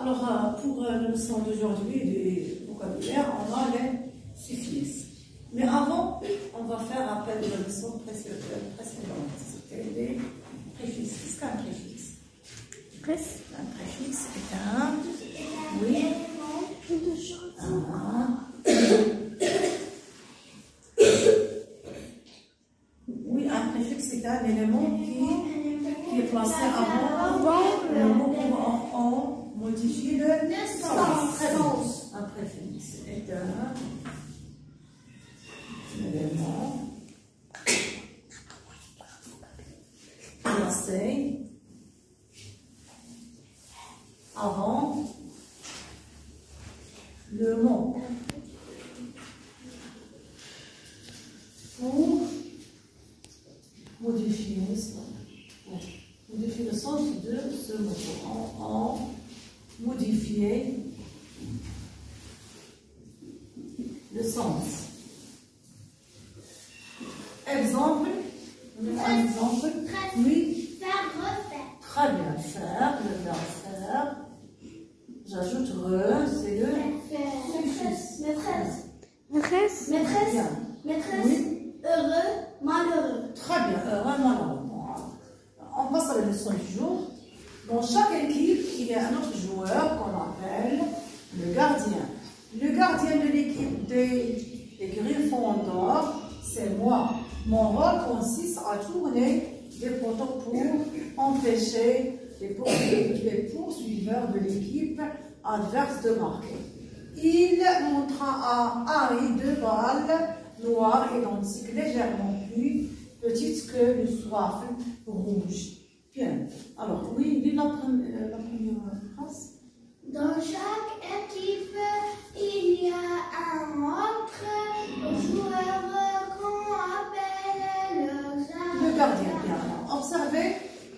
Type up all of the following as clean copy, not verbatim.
Alors, pour la leçon d'aujourd'hui du vocabulaire, on a les suffixes. Mais avant, on va faire appel de la leçon précédente. C'était les préfixes. Qu'est-ce qu'un préfixe? Un préfixe est un... Oui. Oui, un préfixe est un élément qui est placé avant le mot pour en modifier le sens. Un préfixe est un élément placé avant le mot pour modifier le sens de ce mot. En modifier le sens. Exemple. Un exemple. Oui. Faire, refaire. Très bien. Faire, le verbe faire. J'ajoute re, c'est le Maîtresse. Maîtresse. Maîtresse. Bien. Maîtresse. Oui. Heureux. Malheureux. Très bien. Malheureux. On passe à la leçon du jour. Dans chaque équipe, il y a un autre joueur qu'on appelle le gardien. Le gardien de l'équipe des Griffons d'or, c'est moi. Mon rôle consiste à tourner des poteaux pour empêcher les poursuiveurs de l'équipe adverse de marquer. Il montra à Harry deux balles noires identiques, légèrement plus petites que le soif rouge. Bien. Alors, oui, lis la première phrase. Dans chaque équipe, il y a un autre joueur qu'on appelle le gardien. Bien. Observez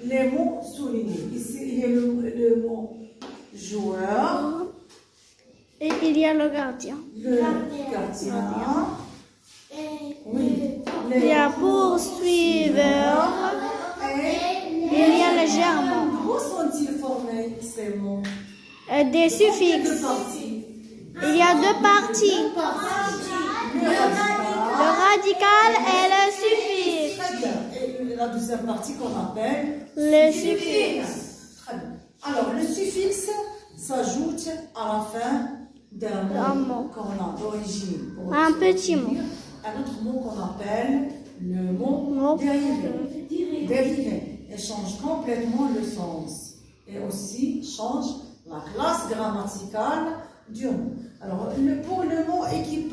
les mots soulignés. Ici, il y a le mot joueur. Et il y a le gardien. Le gardien. Oui. Il y a poursuiveur. Il y a légèrement. Où sont-ils formés ces mots? Des suffixes. Il y a deux parties. Le radical et le suffixe. Très bien. Et la deuxième partie qu'on appelle le suffixe. Très bien. Alors, le suffixe s'ajoute à la fin d'un mot qu'on a d'origine. Un petit mot. Un autre mot qu'on appelle le mot dérivé. Et change complètement le sens. Et aussi change la classe grammaticale du mot. Alors, pour le mot équipe,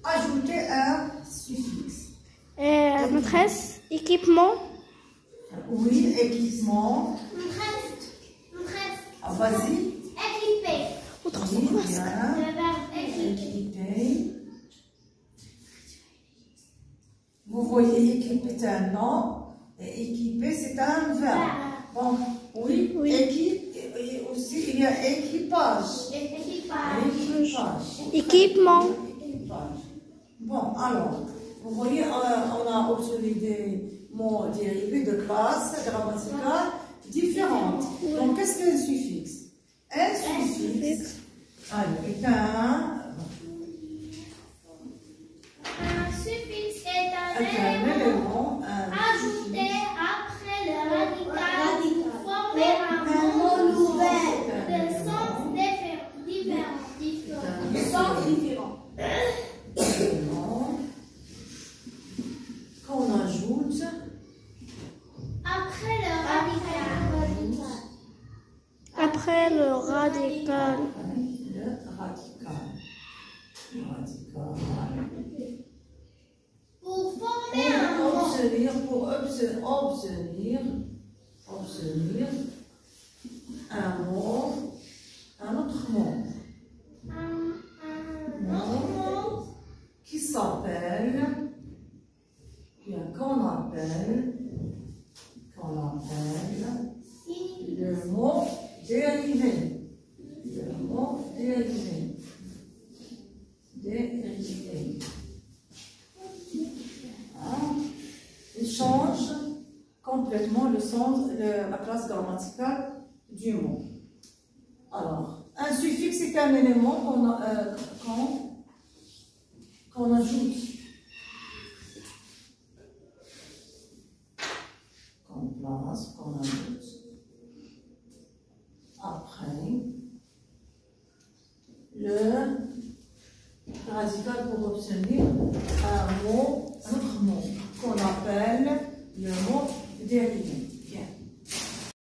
ajoutez un suffixe. Maîtresse, équipement. Oui, équipement. Maîtresse. Ah, vas-y. Équipé. Oui, bien. Le verbe Équipé. Vous voyez, équiper c'est un nom et équiper c'est un verbe. Donc, oui. Équipe, et aussi il y a équipage. Équipement. Bon, alors, vous voyez, on a obtenu des mots dérivés de classes grammaticales différentes. Donc, qu'est-ce qu'un suffixe? Un suffixe est un élément ajouté après le radical pour former un mot nouvel de sens différent. Qu'on ajoute Après le radical. Après le radical. Pour former un mot. Pour obtenir un autre mot. Un autre mot. Qui s'appelle, qu'on appelle le mot dérivé. Le mot dérivé. Il change complètement. complètement le sens, la classe grammaticale du mot. Alors, le pour le mot équipe, équipe, ajoutez un suffixe. Un suffixe s'ajoute à la fin d'un mot qu'on a d'origine. Pour former un mot dérivé. Le mot dérivé. Il change complètement le sens, la classe grammaticale du mot. Le sens, la classe grammaticale du mot. Alors, un suffixe, c'est un élément qu'on ajoute. Qu'on place, qu'on ajoute. Après, le radical pour obtenir un autre mot qu'on appelle le mot dérivé. Bien.